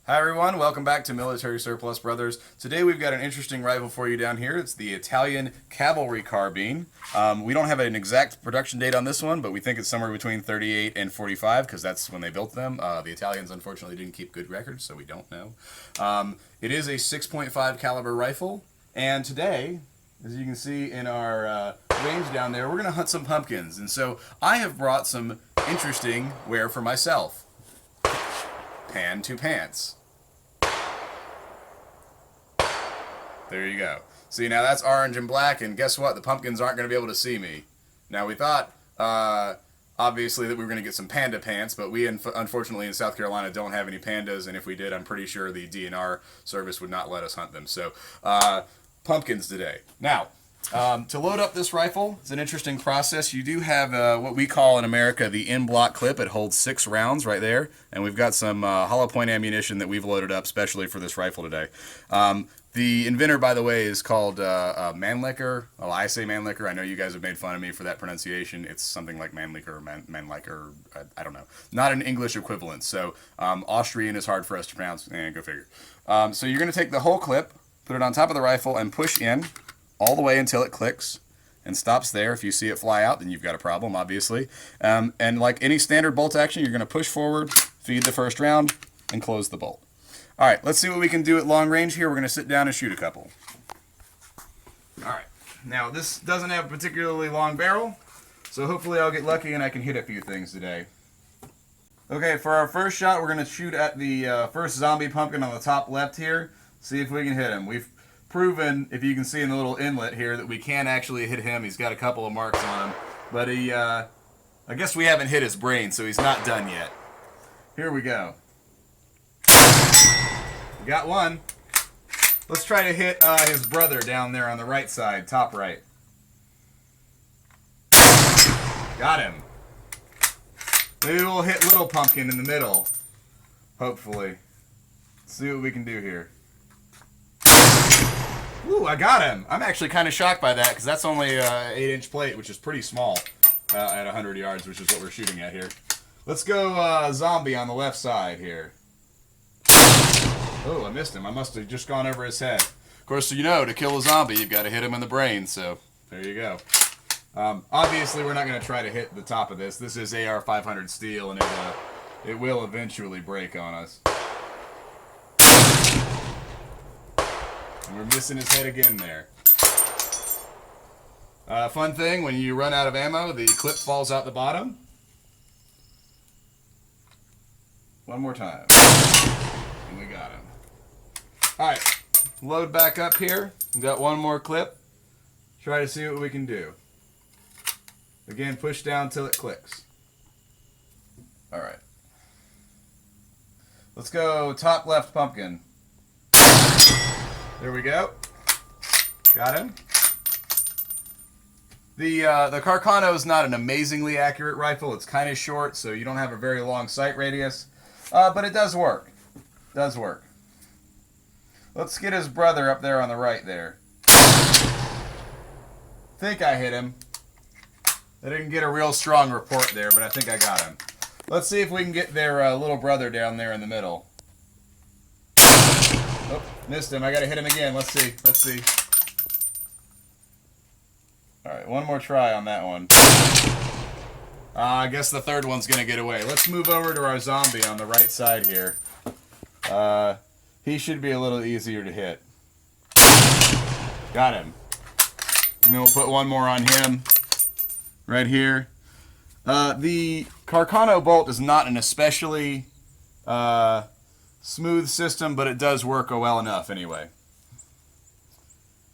Hi everyone, welcome back to Military Surplus Brothers. Today we've got an interesting rifle for you down here. It's the Italian Cavalry Carbine. We don't have an exact production date on this one, but we think it's somewhere between 38 and 45 because that's when they built them. The Italians unfortunately didn't keep good records, so we don't know. It is a 6.5 caliber rifle, and today, as you can see in our range down there, we're going to hunt some pumpkins. And so I have brought some interesting wear for myself. Pan to pants. There you go. See, now that's orange and black, and guess what? The pumpkins aren't going to be able to see me. Now, we thought, obviously, that we were going to get some panda pants, but we, unfortunately, in South Carolina don't have any pandas, and if we did, I'm pretty sure the DNR service would not let us hunt them. So, pumpkins today. Now, to load up this rifle, it's an interesting process. You do have what we call in America the in-block clip. It holds 6 rounds right there, and we've got some hollow point ammunition that we've loaded up specially for this rifle today. The inventor, by the way, is called Mannlicher. Well, I say Mannlicher. I know you guys have made fun of me for that pronunciation. It's something like Mannlicher or Mannlicher. I don't know. Not an English equivalent. So Austrian is hard for us to pronounce. Go figure. So you're going to take the whole clip, put it on top of the rifle, and push in all the way until it clicks and stops there. If you see it fly out, then you've got a problem, obviously. And like any standard bolt action, you're going to push forward, feed the first round, and close the bolt. All right, let's see what we can do at long range here. We're going to sit down and shoot a couple. All right, now this doesn't have a particularly long barrel, so hopefully I'll get lucky and I can hit a few things today. Okay, for our first shot, we're going to shoot at the first zombie pumpkin on the top left here. See if we can hit him. We've proven, if you can see in the little inlet here, that we can actually hit him. He's got a couple of marks on him, but I guess we haven't hit his brain, so he's not done yet. Here we go. We got one. Let's try to hit his brother down there on the right side, top right. Got him. Maybe we'll hit little pumpkin in the middle, hopefully. Let's see what we can do here. Ooh, I got him. I'm actually kind of shocked by that because that's only an 8-inch plate, which is pretty small at 100 yards, which is what we're shooting at here. Let's go zombie on the left side here. Oh, I missed him. I must have just gone over his head. Of course, you know, to kill a zombie, you've got to hit him in the brain, so there you go. Obviously, we're not going to try to hit the top of this. This is AR 500 steel, and it will eventually break on us. And we're missing his head again there. Fun thing, when you run out of ammo, the clip falls out the bottom. One more time. And we got him. Alright, load back up here. We've got one more clip. Try to see what we can do. Again, push down till it clicks. Alright. Let's go top left pumpkin. There we go. Got him. The Carcano is not an amazingly accurate rifle. It's kind of short, so you don't have a very long sight radius. But it does work. Does work. Let's get his brother up there on the right there. Think I hit him. I didn't get a real strong report there, but I think I got him. Let's see if we can get their little brother down there in the middle. Oh, missed him. I gotta hit him again. Let's see. Let's see. Alright, one more try on that one. I guess the third one's gonna get away. Let's move over to our zombie on the right side here. He should be a little easier to hit. Got him. And then we'll put one more on him. Right here. The Carcano bolt is not an especially smooth system, but it does work well enough anyway.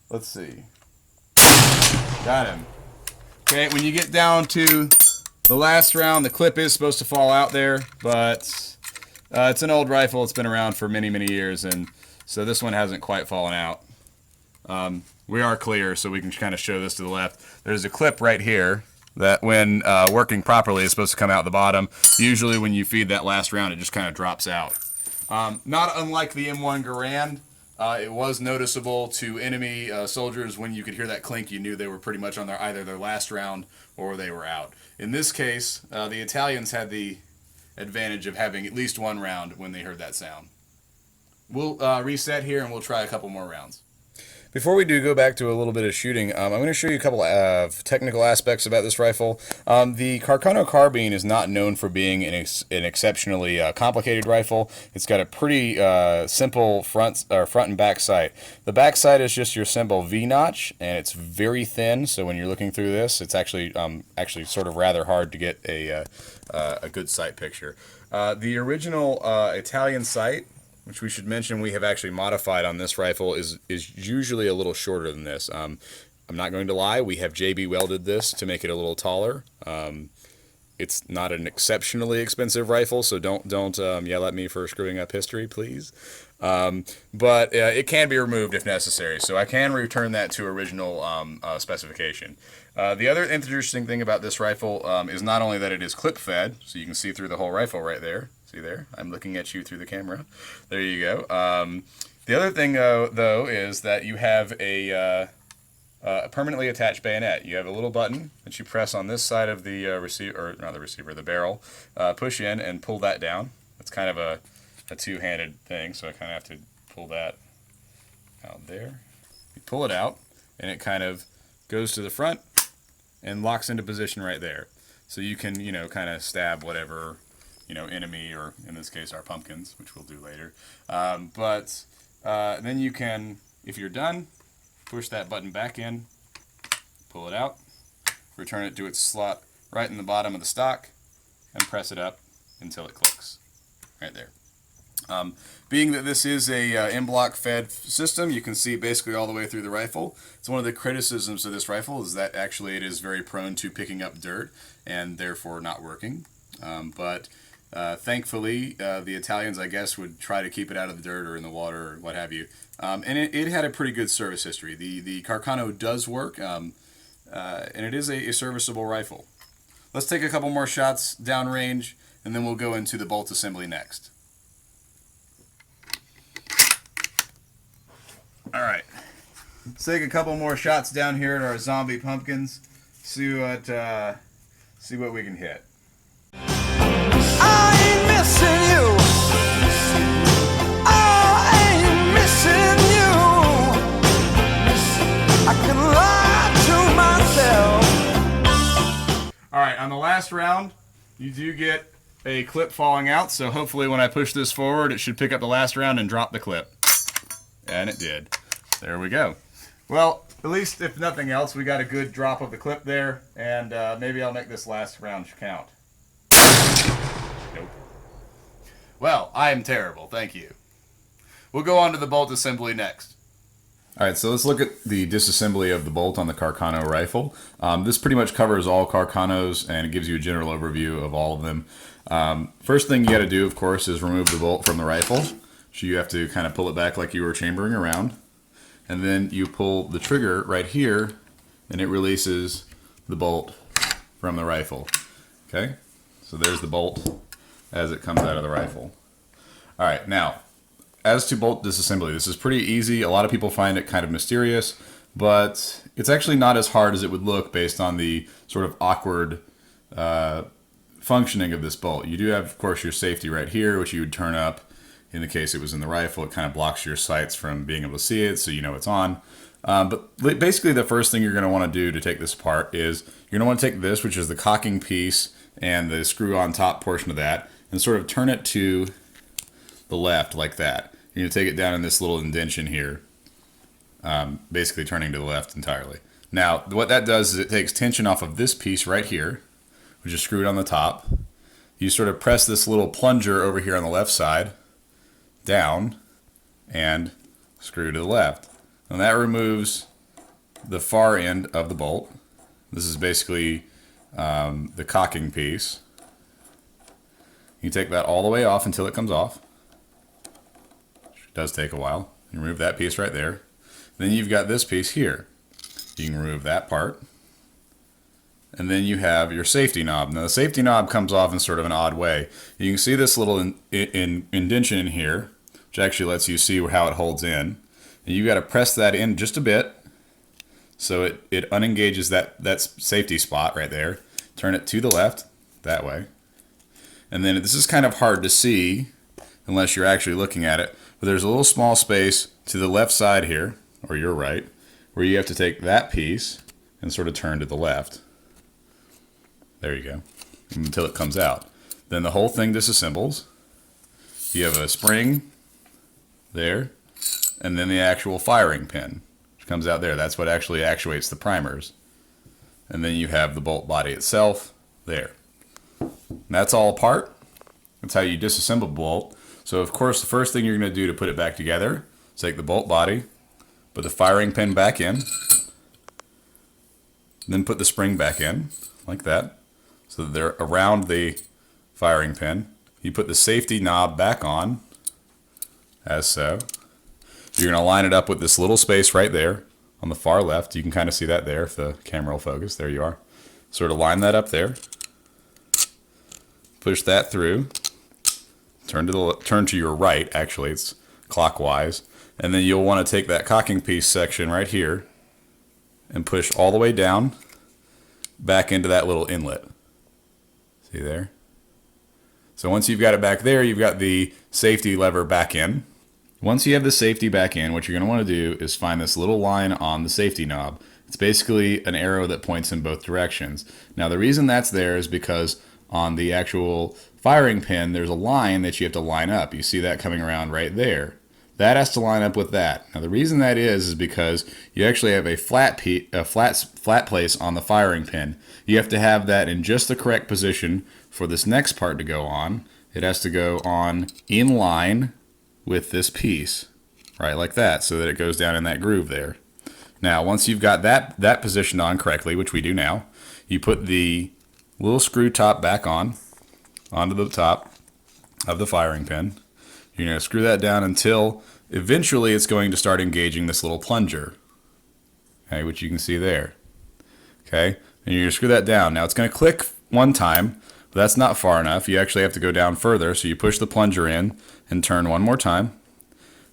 Let's see. Got him. Okay, when you get down to the last round, the clip is supposed to fall out there, but it's an old rifle. It's been around for many, many years, and so this one hasn't quite fallen out. We are clear, so we can kind of show this to the left. There's a clip right here that when working properly is supposed to come out the bottom. Usually when you feed that last round, it just kind of drops out. Not unlike the M1 Garand, it was noticeable to enemy soldiers when you could hear that clink. You knew they were pretty much on either their last round or they were out. In this case, the Italians had the advantage of having at least one round when they heard that sound. we'll reset here and we'll try a couple more rounds. Before we do go back to a little bit of shooting, I'm going to show you a couple of technical aspects about this rifle. The Carcano Carbine is not known for being an exceptionally complicated rifle. It's got a pretty simple front and back sight. The back sight is just your simple V-notch, and it's very thin. So when you're looking through this, it's actually sort of rather hard to get a good sight picture. The original Italian sight, which we should mention we have actually modified on this rifle, is usually a little shorter than this. I'm not going to lie, we have JB welded this to make it a little taller. It's not an exceptionally expensive rifle, so don't yell at me for screwing up history, please. But it can be removed if necessary, so I can return that to original specification. The other interesting thing about this rifle is not only that it is clip fed, so you can see through the whole rifle right there. See there? I'm looking at you through the camera. There you go. The other thing, though, is that you have a permanently attached bayonet. You have a little button that you press on this side of the the barrel, push in and pull that down. It's kind of a two-handed thing, so I kind of have to pull that out there. You pull it out, and it kind of goes to the front and locks into position right there. So you can, kind of stab whatever enemy, or in this case our pumpkins, which we'll do later. But then you can, if you're done, push that button back in, pull it out, return it to its slot right in the bottom of the stock, and press it up until it clicks. Right there. Being that this is a in-block fed system, you can see basically all the way through the rifle. It's one of the criticisms of this rifle is that actually it is very prone to picking up dirt and therefore not working. But thankfully, the Italians, I guess, would try to keep it out of the dirt or in the water or what have you. And it had a pretty good service history. The Carcano does work, and it is a serviceable rifle. Let's take a couple more shots downrange, and then we'll go into the bolt assembly next. All right, let's take a couple more shots down here at our zombie pumpkins. See what we can hit. I ain't missing you. I ain't missing you. I can lie to myself. All right, on the last round, you do get a clip falling out, so hopefully when I push this forward, it should pick up the last round and drop the clip. And it did. There we go. Well, at least if nothing else, we got a good drop of the clip there, and maybe I'll make this last round count. Nope. Well, I am terrible. Thank you. We'll go on to the bolt assembly next. All right, so let's look at the disassembly of the bolt on the Carcano rifle. This pretty much covers all Carcanos, and it gives you a general overview of all of them. First thing you got to do, of course, is remove the bolt from the rifle. So you have to kind of pull it back like you were chambering around. And then you pull the trigger right here, and it releases the bolt from the rifle. Okay? So there's the bolt as it comes out of the rifle. All right, now, as to bolt disassembly, this is pretty easy. A lot of people find it kind of mysterious, but it's actually not as hard as it would look based on the sort of awkward functioning of this bolt. You do have, of course, your safety right here, which you would turn up. In the case it was in the rifle, it kind of blocks your sights from being able to see it, so you know it's on. But basically the first thing you're going to want to do to take this apart is you're going to want to take this, which is the cocking piece and the screw on top portion of that, and sort of turn it to the left like that. You're going to take it down in this little indentation here, basically turning to the left entirely. Now, what that does is it takes tension off of this piece right here, which is screwed on the top. You sort of press this little plunger over here on the left side, down, and screw to the left. And that removes the far end of the bolt. This is basically the cocking piece. You take that all the way off until it comes off. It does take a while. You remove that piece right there. Then you've got this piece here. You can remove that part. And then you have your safety knob. Now the safety knob comes off in sort of an odd way. You can see this little indentation in here, which actually lets you see how it holds in. And you've got to press that in just a bit so it unengages that safety spot right there. Turn it to the left, that way. And then this is kind of hard to see unless you're actually looking at it. But there's a little small space to the left side here, or your right, where you have to take that piece and sort of turn to the left. There you go. Until it comes out. Then the whole thing disassembles. You have a spring there, and then the actual firing pin, which comes out there. That's what actually actuates the primers. And then you have the bolt body itself there. And that's all apart. That's how you disassemble a bolt. So of course the first thing you're going to do to put it back together is take the bolt body, put the firing pin back in, then put the spring back in, like that, so that they're around the firing pin. You put the safety knob back on, as so. You're going to line it up with this little space right there on the far left. You can kind of see that there if the camera will focus. There you are. Sort of line that up there. Push that through. Turn to your right, actually, it's clockwise. And then you'll want to take that cocking piece section right here and push all the way down back into that little inlet. See there? So once you've got it back there, you've got the safety lever back in. Once you have the safety back in, what you're going to want to do is find this little line on the safety knob. It's basically an arrow that points in both directions. Now the reason that's there is because on the actual firing pin, there's a line that you have to line up. You see that coming around right there. That has to line up with that. Now the reason that is because you actually have a flat place on the firing pin. You have to have that in just the correct position for this next part to go on. It has to go on in line with this piece, right, like that, so that it goes down in that groove there. Now once you've got that positioned on correctly, which we do now, you put the little screw top back on onto the top of the firing pin. You're going to screw that down until eventually it's going to start engaging this little plunger, okay, which you can see there. Okay, and you're going to screw that down. Now it's going to click one time, but that's not far enough. You actually have to go down further, so you push the plunger in and turn one more time.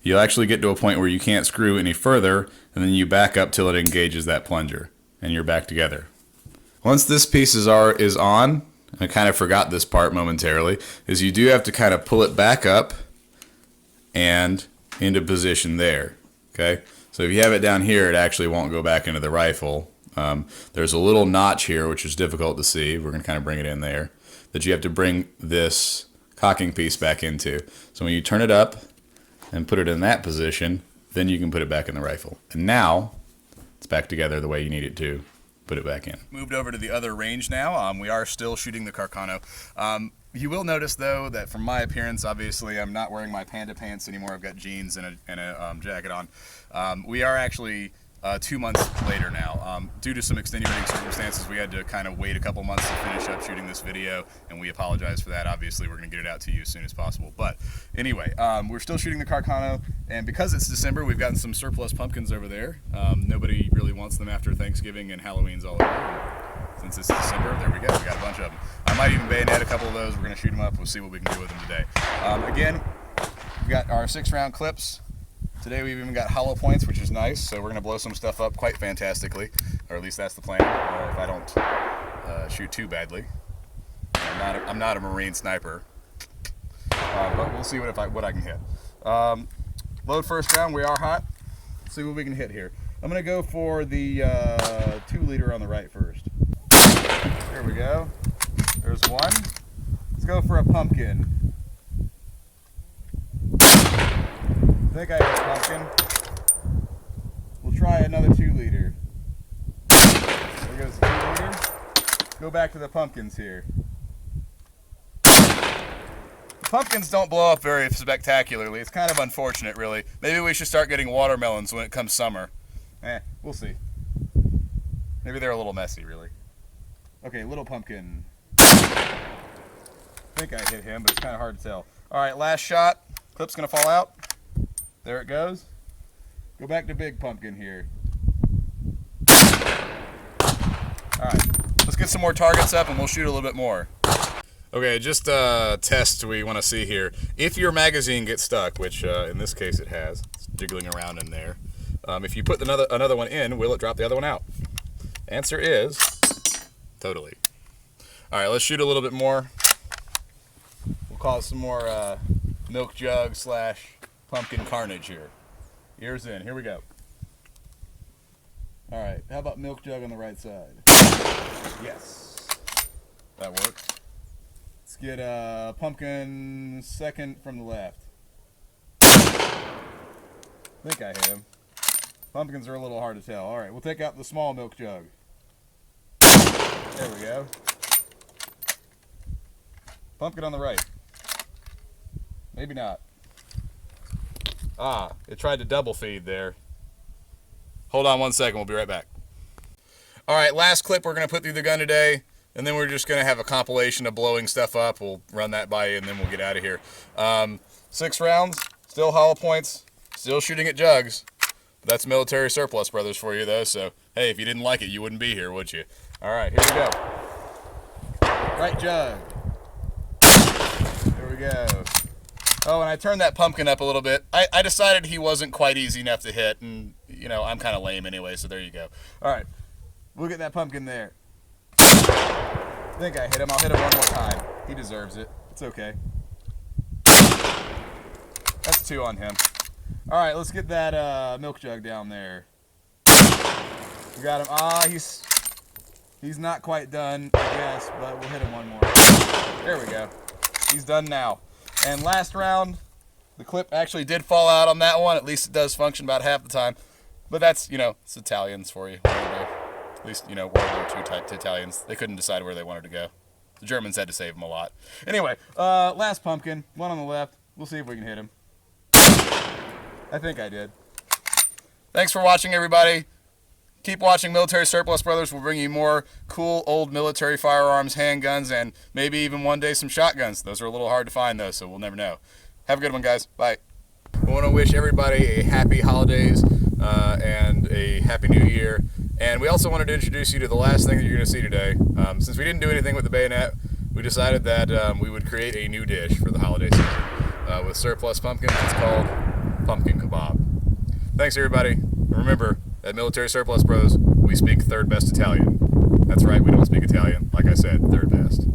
You'll actually get to a point where you can't screw any further, and then you back up till it engages that plunger, and you're back together. Once this piece is on, I kind of forgot this part momentarily, is you do have to kind of pull it back up and into position there. Okay, so if you have it down here, it actually won't go back into the rifle. There's a little notch here which is difficult to see. We're going to kind of bring it in there, that you have to bring this cocking piece back into. So when you turn it up and put it in that position, then you can put it back in the rifle. And now it's back together the way you need it to. Put it back in. Moved over to the other range now. We are still shooting the Carcano. You will notice though that from my appearance, obviously I'm not wearing my panda pants anymore. I've got jeans and a jacket on. We are actually 2 months later now. Due to some extenuating circumstances, we had to kind of wait a couple months to finish up shooting this video, and we apologize for that. Obviously, we're going to get it out to you as soon as possible. But anyway, we're still shooting the Carcano, and because it's December, we've gotten some surplus pumpkins over there. Nobody really wants them after Thanksgiving and Halloween's all over. Since it's December, there we go. We got a bunch of them. I might even bayonet a couple of those. We're going to shoot them up. We'll see what we can do with them today. Again, we've got our 6-round clips. Today we've even got hollow points, which is nice, so we're going to blow some stuff up quite fantastically, or at least that's the plan, if I don't shoot too badly. I'm not a Marine sniper, but we'll see what I can hit. Load first round, we are hot. Let's see what we can hit here. I'm going to go for the 2-liter on the right first. Here we go. There's one. Let's go for a pumpkin. I think I hit pumpkin. We'll try another 2-liter. There goes the 2-liter. Go back to the pumpkins here. The pumpkins don't blow up very spectacularly. It's kind of unfortunate, really. Maybe we should start getting watermelons when it comes summer. We'll see. Maybe they're a little messy, really. Okay, little pumpkin. I think I hit him, but it's kind of hard to tell. All right, last shot. Clip's gonna fall out. There it goes. Go back to big pumpkin here. Alright, let's get some more targets up and we'll shoot a little bit more. Okay, just a test we want to see here. If your magazine gets stuck, which in this case it has, it's jiggling around in there. If you put another one in, will it drop the other one out? Answer is totally. Alright, let's shoot a little bit more. We'll call it some more milk jug slash pumpkin carnage here. Ears in. Here we go. All right. How about milk jug on the right side? Yes. That worked. Let's get pumpkin second from the left. I think I hit him. Pumpkins are a little hard to tell. All right. We'll take out the small milk jug. There we go. Pumpkin on the right. Maybe not. Ah, it tried to double feed there. Hold on one second, we'll be right back. Alright, last clip we're going to put through the gun today, and then we're just going to have a compilation of blowing stuff up. We'll run that by you, and then we'll get out of here. 6 rounds, still hollow points, still shooting at jugs. But that's military surplus, brothers, for you, though, so hey, if you didn't like it, you wouldn't be here, would you? Alright, here we go. Right jug. There we go. Oh, and I turned that pumpkin up a little bit. I decided he wasn't quite easy enough to hit, and, you know, I'm kind of lame anyway, so there you go. All right, we'll get that pumpkin there. I think I hit him. I'll hit him one more time. He deserves it. It's okay. That's 2 on him. All right, let's get that milk jug down there. We got him. Ah, he's not quite done, I guess, but we'll hit him one more. There we go. He's done now. And last round, the clip actually did fall out on that one. At least it does function about half the time. But that's, you know, it's Italians for you. At least, you know, World War II type Italians. They couldn't decide where they wanted to go. The Germans had to save them a lot. Anyway, last pumpkin, one on the left. We'll see if we can hit him. I think I did. Thanks for watching, everybody. Keep watching Military Surplus Brothers. We'll bring you more cool old military firearms, handguns, and maybe even one day some shotguns. Those are a little hard to find, though, so we'll never know. Have a good one, guys. Bye. I want to wish everybody a happy holidays and a happy new year. And we also wanted to introduce you to the last thing that you're going to see today. Since we didn't do anything with the Bayonet, we decided that we would create a new dish for the holiday season. With surplus pumpkins, it's called pumpkin kebab. Thanks, everybody. And remember, at Military Surplus Bros, we speak third best Italian. That's right, we don't speak Italian. Like I said, third best.